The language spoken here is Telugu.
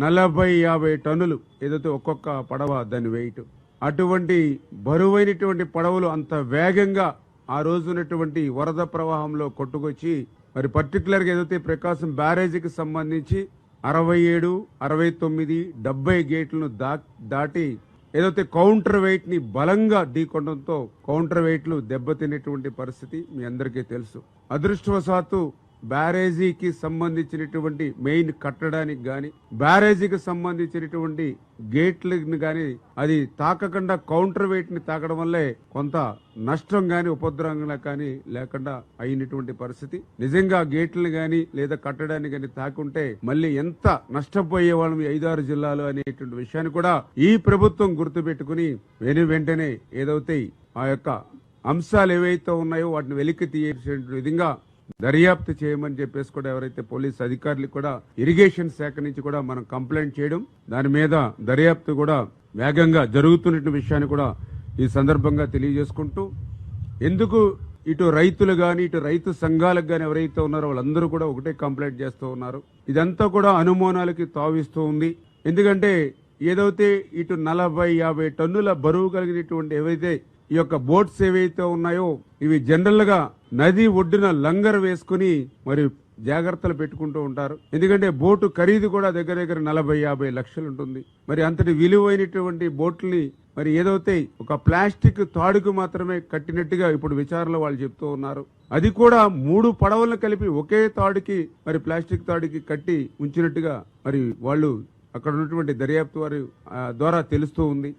40-50 టన్నులు ఏదైతే ఒక్కొక్క పడవ దాని వెయిట్. అటువంటి బరువైనటువంటి పడవలు అంత వేగంగా ఆ రోజు ఉన్నటువంటి వరద ప్రవాహంలో కొట్టుకొచ్చి మరి పర్టికులర్గా ఏదైతే ప్రకాశం బ్యారేజీకి సంబంధించి 67, 69, 70 గేట్లను దాటి ఏదైతే కౌంటర్ వెయిట్ ని బలంగా ఢీకొనడంతో కౌంటర్ వెయిట్లు దెబ్బతినేటువంటి పరిస్థితి మీ అందరికీ తెలుసు. అదృష్టవశాత్తు బ్యారేజీకి సంబంధించినటువంటి మెయిన్ కట్టడానికి గాని బ్యారేజీకి సంబంధించినటువంటి గేట్లను గాని అది తాకకుండా కౌంటర్ వెయిట్ ని తాకడం వల్లే కొంత నష్టం గాని ఉపద్రవంగా కానీ లేకుండా అయినటువంటి పరిస్థితి. నిజంగా గేట్లను గాని లేదా కట్టడాన్ని గాని తాకుంటే మళ్ళీ ఎంత నష్టపోయే వాళ్ళం 5-6 జిల్లాలు అనేటువంటి విషయాన్ని కూడా ఈ ప్రభుత్వం గుర్తుపెట్టుకుని వెంటనే ఏదైతే ఆ యొక్క అంశాలు ఏవైతే ఉన్నాయో వాటిని వెలికి తీసే విధంగా దర్యాప్తు చేయమని చెప్పేసి కూడా ఎవరైతే పోలీస్ అధికారులు కూడా ఇరిగేషన్ శాఖ నుంచి కూడా మనం కంప్లైంట్ చేయడం, దాని మీద దర్యాప్తు కూడా వేగంగా జరుగుతున్న విషయాన్ని కూడా ఈ సందర్భంగా తెలియజేసుకుంటూ, ఎందుకు ఇటు రైతులు గాని ఇటు రైతు సంఘాలకు గాని ఎవరైతే ఉన్నారో వాళ్ళందరూ కూడా ఒకటే కంప్లైంట్ చేస్తూ ఉన్నారు. ఇదంతా కూడా అనుమానాలకి తావిస్తూ ఉంది. ఎందుకంటే ఏదైతే ఇటు 40-50 టన్నుల బరువు కలిగినటువంటి ఏవైతే ఈ యొక్క బోట్స్ ఏవైతే ఉన్నాయో ఇవి జనరల్ గా నది ఒడ్డున లంగర్ వేసుకుని మరి జాగ్రత్తలు పెట్టుకుంటూ ఉంటారు. ఎందుకంటే బోటు ఖరీదు కూడా దగ్గర 40-50 లక్షలు ఉంటుంది. మరి అంతటి విలువైనటువంటి బోట్లని మరి ఏదైతే ఒక ప్లాస్టిక్ తాడుకు మాత్రమే కట్టినట్టుగా ఇప్పుడు విచారణలో వాళ్ళు చెప్తూ ఉన్నారు. అది కూడా 3 పడవలను కలిపి ఒకే తాడుకి మరి ప్లాస్టిక్ తాడుకి కట్టి ఉంచినట్టుగా మరి వాళ్ళు అక్కడ ఉన్నటువంటి దర్యాప్తు వారి ద్వారా తెలుస్తూ ఉంది.